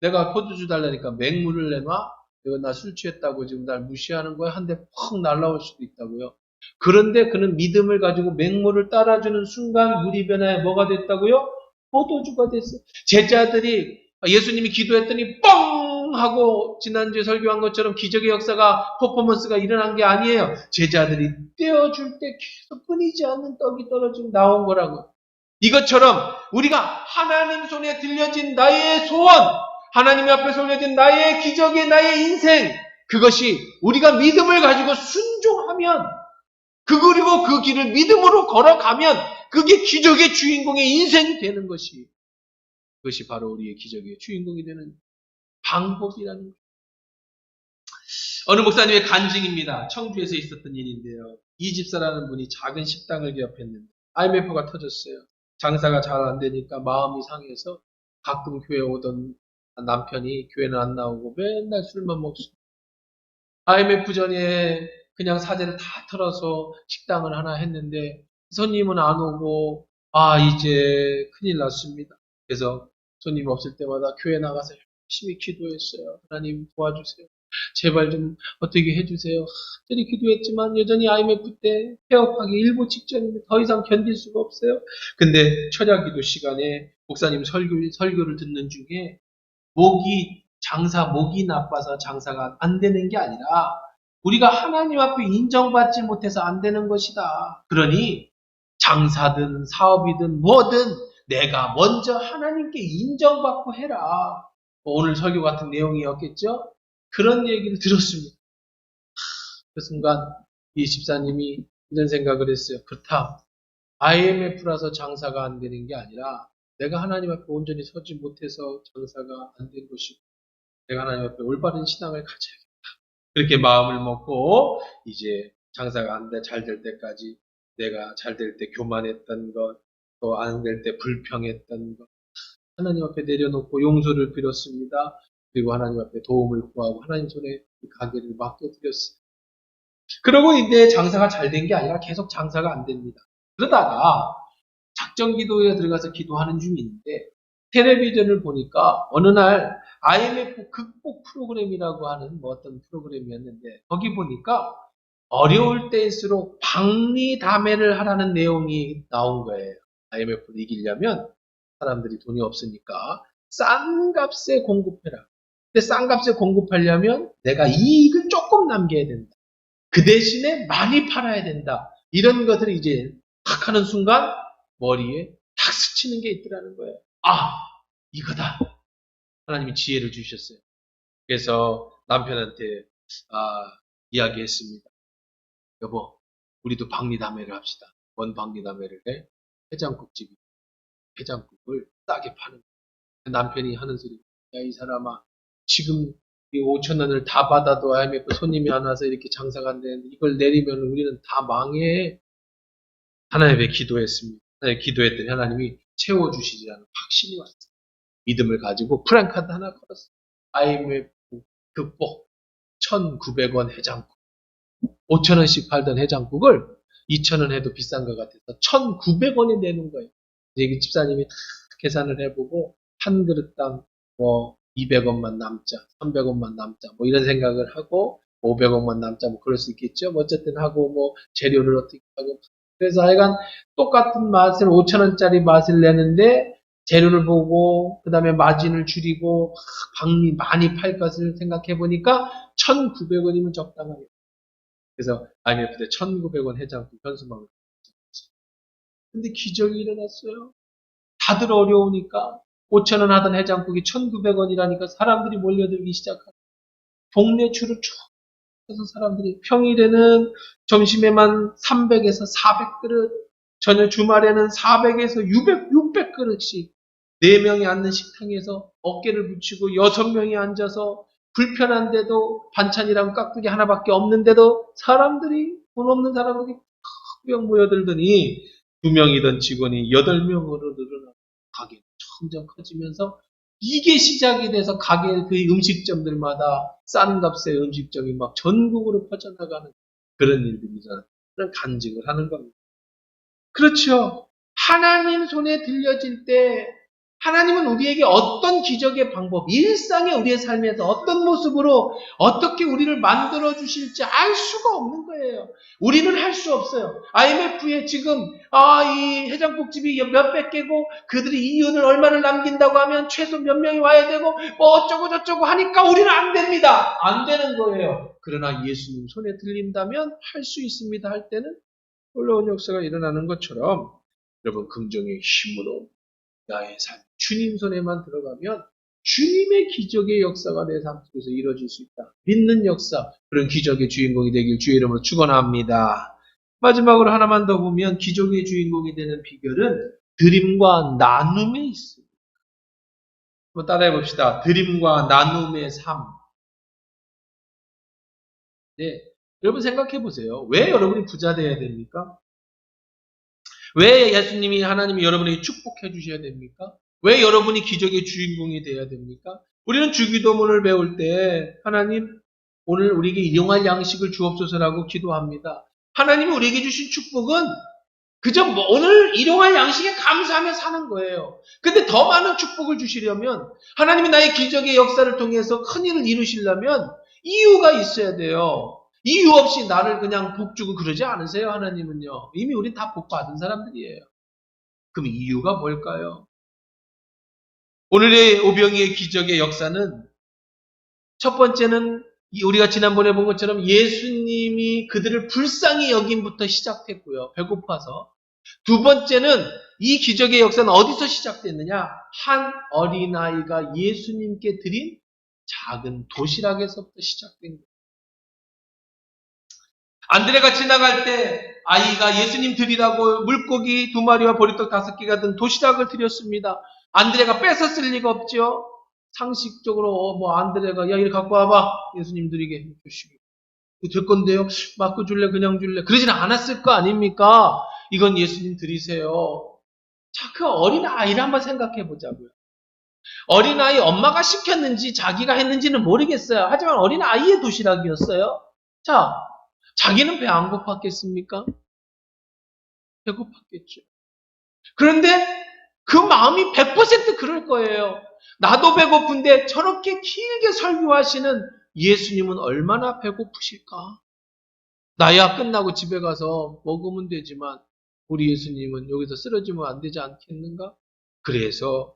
내가 포도주 달라니까 맹물을 내놔? 내가 나 술 취했다고 지금 날 무시하는 거야? 한 대 퍽 날라올 수도 있다고요. 그런데 그는 믿음을 가지고 맹물을 따라주는 순간 물이 변화해 뭐가 됐다고요? 포도주가 됐어요. 제자들이 예수님이 기도했더니 뻥! 하고 지난주에 설교한 것처럼 기적의 역사가 퍼포먼스가 일어난 게 아니에요. 제자들이 떼어줄 때 계속 끊이지 않는 떡이 떨어지고 나온 거라고. 이것처럼 우리가 하나님 손에 들려진 나의 소원, 하나님 앞에 올려진 나의 기적의 나의 인생, 그것이 우리가 믿음을 가지고 순종하면 그리고 그 길을 믿음으로 걸어가면 그게 기적의 주인공의 인생이 되는 것이 그것이 바로 우리의 기적의 주인공이 되는 방법이라는 거예요. 어느 목사님의 간증입니다. 청주에서 있었던 일인데요. 이 집사라는 분이 작은 식당을 개업했는데 IMF가 터졌어요. 장사가 잘 안 되니까 마음이 상해서 가끔 교회 오던 남편이 교회는 안 나오고 맨날 술만 먹습니다. IMF 전에 그냥 사재를 다 털어서 식당을 하나 했는데 손님은 안 오고 이제 큰일 났습니다. 그래서 손님 없을 때마다 교회 나가서 열심히 기도했어요. 하나님 도와주세요. 제발 좀 어떻게 해주세요. 저리 기도했지만 여전히 IMF 때 폐업하기 일보 직전인데 더 이상 견딜 수가 없어요. 근데 철야기도 시간에 목사님 설교를 듣는 중에 목이 나빠서 장사가 안 되는 게 아니라 우리가 하나님 앞에 인정받지 못해서 안 되는 것이다. 그러니 장사든 사업이든 뭐든 내가 먼저 하나님께 인정받고 해라. 오늘 설교 같은 내용이었겠죠? 그런 얘기를 들었습니다. 그 순간 이 집사님이 이런 생각을 했어요. 그렇다. IMF라서 장사가 안 되는 게 아니라 내가 하나님 앞에 온전히 서지 못해서 장사가 안 된 것이고 내가 하나님 앞에 올바른 신앙을 가져야겠다. 그렇게 마음을 먹고 이제 장사가 잘 될 때까지 내가 잘 될 때 교만했던 것, 또 안 될 때 불평했던 것 하나님 앞에 내려놓고 용서를 빌었습니다. 그리고 하나님 앞에 도움을 구하고 하나님 손에 이 가게를 맡겨드렸어요. 그러고 이제 장사가 잘 된 게 아니라 계속 장사가 안 됩니다. 그러다가 작정 기도에 들어가서 기도하는 중인데 텔레비전을 보니까 어느 날 IMF 극복 프로그램이라고 하는 어떤 프로그램이었는데 거기 보니까 어려울 때일수록 박리다매를 하라는 내용이 나온 거예요. IMF를 이기려면 사람들이 돈이 없으니까 싼 값에 공급해라. 근데 싼 값에 공급하려면 내가 이익을 조금 남겨야 된다. 그 대신에 많이 팔아야 된다. 이런 것들을 이제 탁 하는 순간 머리에 탁 스치는 게 있더라는 거예요. 아, 이거다. 하나님이 지혜를 주셨어요. 그래서 남편한테 이야기했습니다. 여보, 우리도 박리다매를 합시다. 뭔 박리다매를 해? 해장국집이 해장국을 싸게 파는 거예요. 남편이 하는 소리. 야, 이 사람아, 지금 이 5천 원을 다 받아도 IMF 손님이 안 와서 이렇게 장사가 안 되는데 이걸 내리면 우리는 다 망해. 하나님께 기도했습니다. 하나님 기도했더니 하나님이 채워주시지라는 확신이 왔어요. 믿음을 가지고 프랜카드 하나 걸었어요. IMF 극복 1,900원 해장국. 5,000원씩 팔던 해장국을 2,000원 해도 비싼 것 같아서 1,900원이 되는 거예요. 이제 집사님이 다 계산을 해보고 한 그릇당 뭐 200원만 남자, 300원만 남자, 뭐 이런 생각을 하고 500원만 남자, 뭐 그럴 수 있겠죠. 뭐 어쨌든 하고 뭐 재료를 어떻게 하고 그래서 하여간 똑같은 맛을 5,000원짜리 맛을 내는데 재료를 보고 그 다음에 마진을 줄이고 박리 많이 팔 것을 생각해 보니까 1,900원이면 적당하겠다. 그래서 IMF 때 1,900원 해장국 현수막을 붙였어요. 근데 기적이 일어났어요. 다들 어려우니까 5,000원 하던 해장국이 1,900원이라니까 사람들이 몰려들기 시작하고 동네 줄을 쭉 서서 사람들이 평일에는 점심에만 300에서 400그릇, 저녁 주말에는 400에서 600그릇씩 4명이 앉는 식당에서 어깨를 붙이고 6명이 앉아서 불편한데도 반찬이랑 깍두기 하나밖에 없는데도 사람들이 돈 없는 사람들이 탁 모여들더니 2명이던 직원이 8명으로 늘어나고 가게가 점점 커지면서 이게 시작이 돼서 가게 그 음식점들마다 싼 값의 음식점이 막 전국으로 퍼져나가는 그런 일들이잖아요. 그런 간증을 하는 겁니다. 그렇죠. 하나님 손에 들려질 때 하나님은 우리에게 어떤 기적의 방법, 일상의 우리의 삶에서 어떤 모습으로 어떻게 우리를 만들어 주실지 알 수가 없는 거예요. 우리는 할 수 없어요. IMF에 지금 이 해장국집이 몇백 개고 그들이 이윤을 얼마를 남긴다고 하면 최소 몇 명이 와야 되고 뭐 어쩌고 저쩌고 하니까 우리는 안 됩니다. 안 되는 거예요. 그러나 예수님 손에 들린다면 할 수 있습니다 할 때는 놀라운 역사가 일어나는 것처럼 여러분 긍정의 힘으로 나의 삶, 주님 손에만 들어가면 주님의 기적의 역사가 내 삶 속에서 이루어질 수 있다. 믿는 역사, 그런 기적의 주인공이 되길 주의 이름으로 축원합니다. 마지막으로 하나만 더 보면 기적의 주인공이 되는 비결은 드림과 나눔에 있습니다. 한번 따라해 봅시다. 드림과 나눔의 삶. 네, 여러분 생각해 보세요. 왜 여러분이 부자 되어야 됩니까? 왜 예수님이 하나님이 여러분에게 축복해 주셔야 됩니까? 왜 여러분이 기적의 주인공이 되어야 됩니까? 우리는 주기도문을 배울 때 하나님 오늘 우리에게 일용할 양식을 주옵소서라고 기도합니다. 하나님이 우리에게 주신 축복은 그저 뭐 오늘 일용할 양식에 감사하며 사는 거예요. 근데 더 많은 축복을 주시려면 하나님이 나의 기적의 역사를 통해서 큰 일을 이루시려면 이유가 있어야 돼요. 이유 없이 나를 그냥 복 주고 그러지 않으세요, 하나님은요. 이미 우린 다 복 받은 사람들이에요. 그럼 이유가 뭘까요? 오늘의 오병이의 기적의 역사는 첫 번째는 우리가 지난번에 본 것처럼 예수님이 그들을 불쌍히 여김부터 시작했고요. 배고파서. 두 번째는 이 기적의 역사는 어디서 시작됐느냐? 한 어린아이가 예수님께 드린 작은 도시락에서부터 시작된 거예요. 안드레가 지나갈 때 아이가 예수님 드리라고 물고기 2마리와 보리떡 5개가 든 도시락을 드렸습니다. 안드레가 뺏었을 리가 없죠. 상식적으로 안드레가 야 이리 갖고 와봐. 예수님 드리게 주시고. 될 건데요. 맞고 줄래 그냥 줄래. 그러진 않았을 거 아닙니까? 이건 예수님 드리세요. 자, 그 어린아이를 한번 생각해 보자고요. 어린아이 엄마가 시켰는지 자기가 했는지는 모르겠어요. 하지만 어린아이의 도시락이었어요. 자, 자기는 배 안 고팠겠습니까? 배고팠겠죠. 그런데 그 마음이 100% 그럴 거예요. 나도 배고픈데 저렇게 길게 설교하시는 예수님은 얼마나 배고프실까? 나야 끝나고 집에 가서 먹으면 되지만 우리 예수님은 여기서 쓰러지면 안 되지 않겠는가? 그래서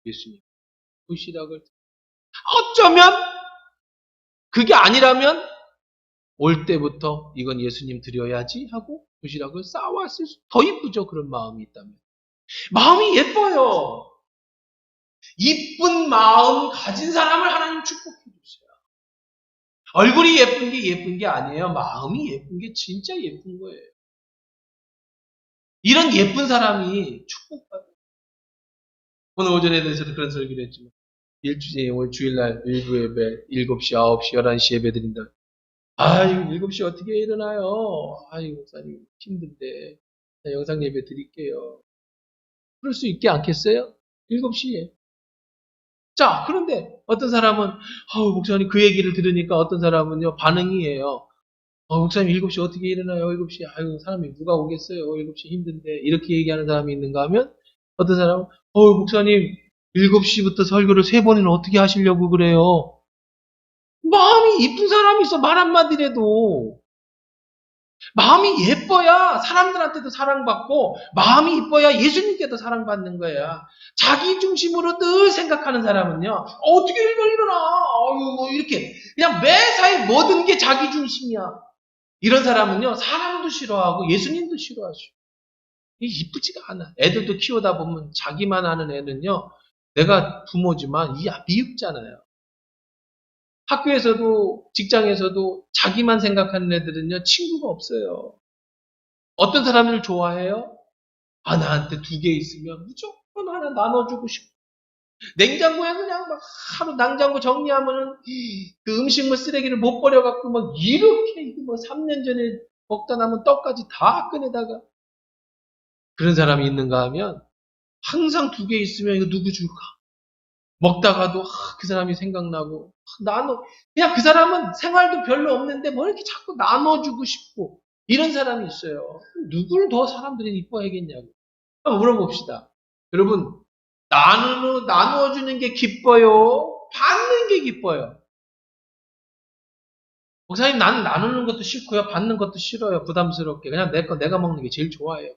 예수님 도시락을 어쩌면 그게 아니라면 올 때부터 이건 예수님 드려야지 하고 도시락을 싸왔을 수, 더 이쁘죠. 그런 마음이 있다면. 마음이 예뻐요. 이쁜 마음 가진 사람을 하나님 축복해 주세요. 얼굴이 예쁜 게 아니에요. 마음이 예쁜 게 진짜 예쁜 거예요. 이런 예쁜 사람이 축복받아요. 오늘 오전에 대해서도 그런 설교를 했지만 오늘 주일날 일부 예배 7시, 9시, 11시 예배 드린다. 아유 7시 어떻게 일어나요? 아유 목사님 힘든데 영상 예배 드릴게요. 그럴 수 있게 않겠어요? 7시에. 자, 그런데 어떤 사람은 목사님 그 얘기를 들으니까 어떤 사람은요 반응이에요. 목사님 7시 어떻게 일어나요? 7시 아유 사람이 누가 오겠어요? 7시 힘든데 이렇게 얘기하는 사람이 있는가 하면 어떤 사람은 목사님 7시부터 설교를 3번이나 어떻게 하시려고 그래요? 마음이 이쁜 사람이 있어 말 한마디라도. 마음이 예뻐야 사람들한테도 사랑받고 마음이 이뻐야 예수님께도 사랑받는 거야. 자기 중심으로 늘 생각하는 사람은요. 어떻게 일어나? 이렇게 그냥 매사에 모든 게 자기 중심이야. 이런 사람은요. 사람도 싫어하고 예수님도 싫어하죠. 이쁘지가 않아. 애들도 키우다 보면 자기만 아는 애는요. 내가 부모지만 미흡잖아요. 학교에서도 직장에서도 자기만 생각하는 애들은요. 친구가 없어요. 어떤 사람을 좋아해요? 나한테 2개 있으면 무조건 하나 나눠주고 싶어. 냉장고에 그냥 막 하루 냉장고 정리하면은 그 음식물 쓰레기를 못 버려갖고 막 이렇게 3년 전에 먹다 남은 떡까지 다 꺼내다가 그런 사람이 있는가 하면 항상 2개 있으면 이거 누구 줄까? 먹다가도 그 사람이 생각나고 그냥 그 사람은 생활도 별로 없는데 뭐 이렇게 자꾸 나눠주고 싶고 이런 사람이 있어요. 누구를 더 사람들이 이뻐하겠냐고. 한번 물어봅시다. 여러분 나누어주는 게 기뻐요? 받는 게 기뻐요? 목사님 나는 나누는 것도 싫고요. 받는 것도 싫어요. 부담스럽게. 그냥 내 거 내가 먹는 게 제일 좋아해요.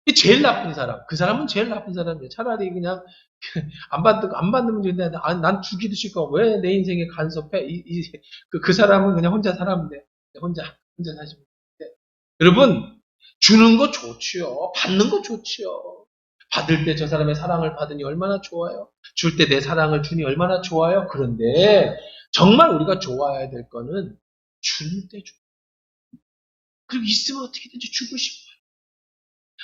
이게 제일 나쁜 사람. 그 사람은 제일 나쁜 사람이에요. 차라리 그냥 안 받는 문제인데 난 주기도 싫고 왜 내 인생에 간섭해? 그 사람은 그냥 혼자 살면 돼. 혼자 사시면 돼. 여러분 주는 거 좋지요. 받는 거 좋지요. 받을 때 저 사람의 사랑을 받으니 얼마나 좋아요. 줄 때 내 사랑을 주니 얼마나 좋아요. 그런데 정말 우리가 좋아해야 될 거는 줄 때 줘. 그리고 있으면 어떻게든지 주고 싶어요.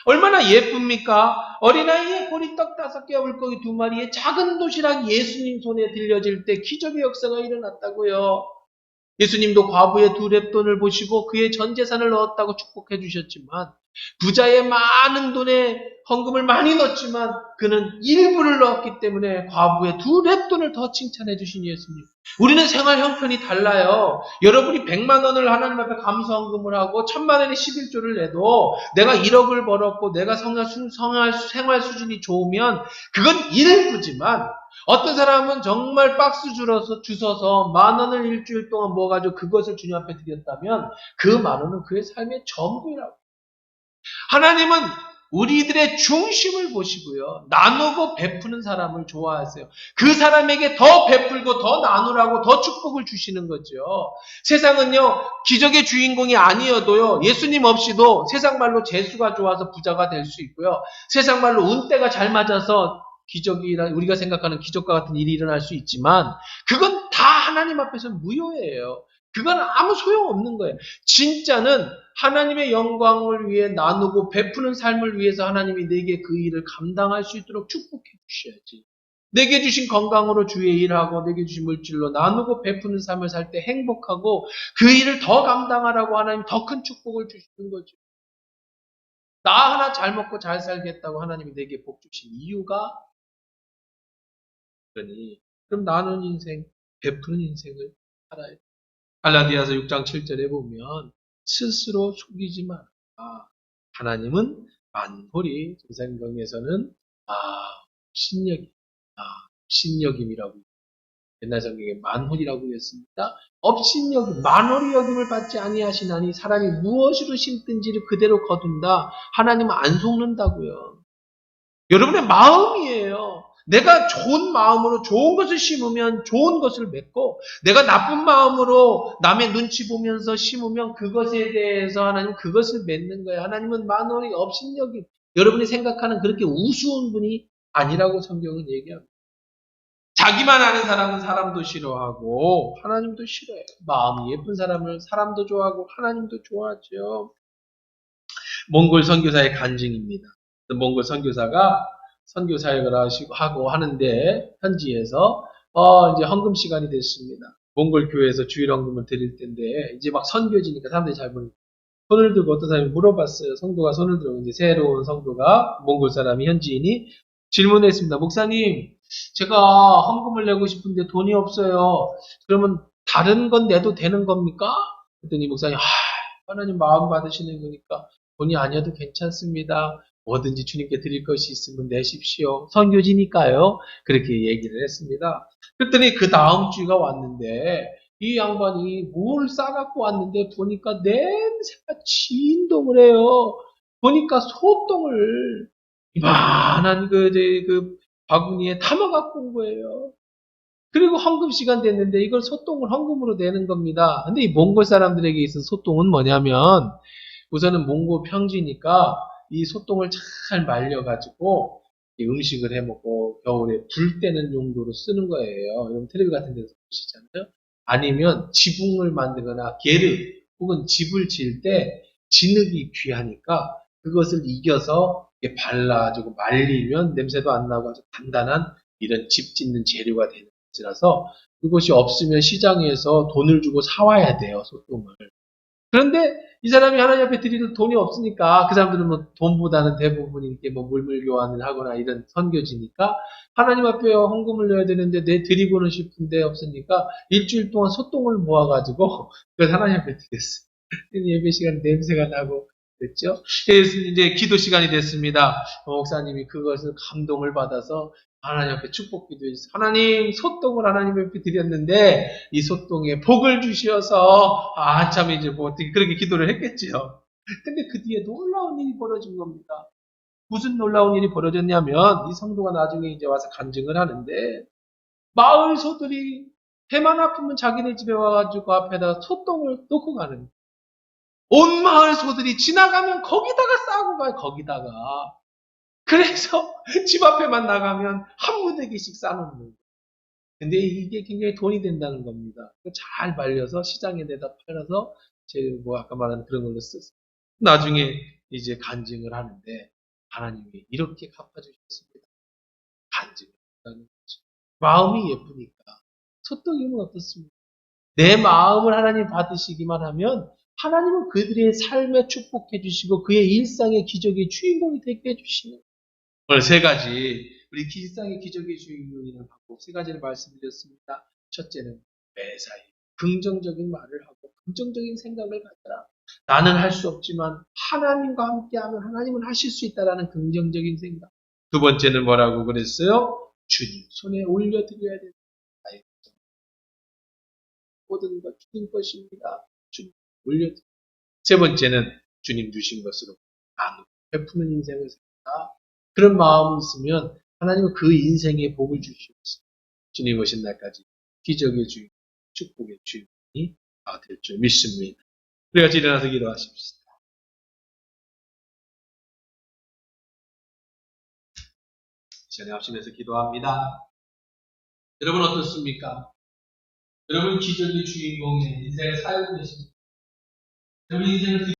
얼마나 예쁩니까? 어린아이의 보리떡 5개와 물고기 2마리의 작은 도시락 예수님 손에 들려질 때 기적의 역사가 일어났다고요. 예수님도 과부의 2 렙돈을 보시고 그의 전 재산을 넣었다고 축복해 주셨지만 부자의 많은 돈에 헌금을 많이 넣었지만 그는 일부를 넣었기 때문에 과부의 두 랩돈을 더 칭찬해 주신 예수님. 우리는 생활 형편이 달라요. 여러분이 100만 원을 하나님 앞에 감사 헌금을 하고 1000만 원의 11조를 내도 내가 1억을 벌었고 내가 생활 수준이 좋으면 그건 일부지만 어떤 사람은 정말 박스 주워서 10,000원을 일주일 동안 모아가지고 그것을 주님 앞에 드렸다면 그 10,000원은 그의 삶의 전부라고. 하나님은 우리들의 중심을 보시고요. 나누고 베푸는 사람을 좋아하세요. 그 사람에게 더 베풀고 더 나누라고 더 축복을 주시는 거죠. 세상은요. 기적의 주인공이 아니어도요. 예수님 없이도 세상 말로 재수가 좋아서 부자가 될 수 있고요. 세상 말로 운때가 잘 맞아서 우리가 생각하는 기적과 같은 일이 일어날 수 있지만 그건 다 하나님 앞에서 무효예요. 그건 아무 소용없는 거예요. 진짜는 하나님의 영광을 위해 나누고 베푸는 삶을 위해서 하나님이 내게 그 일을 감당할 수 있도록 축복해 주셔야지. 내게 주신 건강으로 주의 일하고 내게 주신 물질로 나누고 베푸는 삶을 살 때 행복하고 그 일을 더 감당하라고 하나님 더 큰 축복을 주시는 거죠. 나 하나 잘 먹고 잘 살겠다고 하나님이 내게 복 주신 이유가 그럼 나누는 인생, 베푸는 인생을 살아야 돼. 갈라디아서 6장 7절에 보면 스스로 속이지 마라. 하나님은 만홀이 정상경에서는 신여김, 신여김이라고 옛날 성경에 만홀이라고 했습니다. 업신여김, 만홀이 여김을 받지 아니하시나니 사람이 무엇으로 심든지를 그대로 거둔다. 하나님은 안 속는다고요. 여러분의 마음이에요. 내가 좋은 마음으로 좋은 것을 심으면 좋은 것을 맺고 내가 나쁜 마음으로 남의 눈치 보면서 심으면 그것에 대해서 하나님 그것을 맺는 거예요. 하나님은 만월이 업신여김. 여러분이 생각하는 그렇게 우스운 분이 아니라고 성경은 얘기합니다. 자기만 아는 사람은 사람도 싫어하고 하나님도 싫어해요. 마음이 예쁜 사람을 사람도 좋아하고 하나님도 좋아하죠. 몽골 선교사의 간증입니다. 몽골 선교사가 선교 사역을 하고 하는데 현지에서 이제 헌금 시간이 됐습니다. 몽골 교회에서 주일 헌금을 드릴 텐데 이제 막 선교지니까 사람들이 잘 보니까 손을 들고 어떤 사람이 물어봤어요. 성도가 손을 들고 이제 새로운 성도가 몽골 사람이 현지인이 질문했습니다. 목사님, 제가 헌금을 내고 싶은데 돈이 없어요. 그러면 다른 건 내도 되는 겁니까? 그랬더니 목사님, 하나님 마음 받으시는 거니까 돈이 아니어도 괜찮습니다. 뭐든지 주님께 드릴 것이 있으면 내십시오. 선교지니까요. 그렇게 얘기를 했습니다. 그랬더니 그 다음 주가 왔는데 이 양반이 뭘 싸갖고 왔는데 보니까 냄새가 진동을 해요. 보니까 소똥을 이만한 그 바구니에 담아갖고 온 거예요. 그리고 헌금 시간 됐는데 이걸 소똥을 헌금으로 내는 겁니다. 근데 이 몽골 사람들에게 있어서 소똥은 뭐냐면 우선은 몽골 평지니까 이 소똥을 잘 말려가지고 음식을 해먹고 겨울에 불 때는 용도로 쓰는 거예요. 여러분 텔레비 같은 데서 보시잖아요. 아니면 지붕을 만들거나 게르 혹은 집을 지을 때 진흙이 귀하니까 그것을 이겨서 발라주고 말리면 냄새도 안 나고 아주 단단한 이런 집 짓는 재료가 되는 것이라서 그것이 없으면 시장에서 돈을 주고 사와야 돼요, 소똥을. 그런데 이 사람이 하나님 앞에 드릴 돈이 없으니까 그 사람들은 뭐 돈보다는 대부분 이렇게 뭐 물물 교환을 하거나 이런 선교지니까 하나님 앞에 헌금을 내야 되는데 내 드리고는 싶은데 없으니까 일주일 동안 소똥을 모아가지고 그걸 하나님 앞에 드렸어요. 예배 시간 냄새가 나고 그랬죠. 그래서 이제 기도 시간이 됐습니다. 목사님이 그것을 감동을 받아서 하나님 앞에 축복 기도했어요. 하나님 소똥을 하나님 앞에 드렸는데 이 소똥에 복을 주시어서 참 이제 뭐 어떻게 그렇게 기도를 했겠지요. 근데 그 뒤에 놀라운 일이 벌어진 겁니다. 무슨 놀라운 일이 벌어졌냐면 이 성도가 나중에 이제 와서 간증을 하는데 마을 소들이 배만 아프면 자기네 집에 와가지고 앞에다 소똥을 놓고 가는 거예요. 온 마을 소들이 지나가면 거기다가 싸고 가요. 거기다가. 그래서 집 앞에만 나가면 한 무더기씩 싸놓는 거예요. 근데 이게 굉장히 돈이 된다는 겁니다. 잘 말려서 시장에 내다 팔아서 뭐 아까 말한 그런 걸로 썼어요. 나중에 이제 간증을 하는데 하나님이 이렇게 갚아주셨습니다. 간증을 한다는 거죠. 마음이 예쁘니까. 소떡이면 어떻습니까? 내 마음을 하나님 받으시기만 하면 하나님은 그들의 삶에 축복해 주시고 그의 일상의 기적의 주인공이 되게 해주시는 오늘 세 가지 우리 일상의 기적의 주인공이라는 방법 세 가지를 말씀드렸습니다. 첫째는 매사에 긍정적인 말을 하고 긍정적인 생각을 가져라. 나는 할 수 없지만 하나님과 함께하면 하나님은 하실 수 있다라는 긍정적인 생각. 두 번째는 뭐라고 그랬어요? 주님 손에 올려드려야 된다. 모든 것 주님 것입니다. 주님 올려드립니다. 세 번째는 주님 주신 것으로 나누고 베푸는 인생을 살다. 그런 마음이 있으면 하나님은 그 인생에 복을 주시옵소서. 주님 오신 날까지 기적의 주인, 축복의 주인이 될 줄 믿습니다. 우리 같이 일어나서 기도하십시다. 시간에 합심해서 기도합니다. 여러분 어떻습니까? 여러분 기적의 주인공의 인생을 살고 계십니까? 여러분 인생을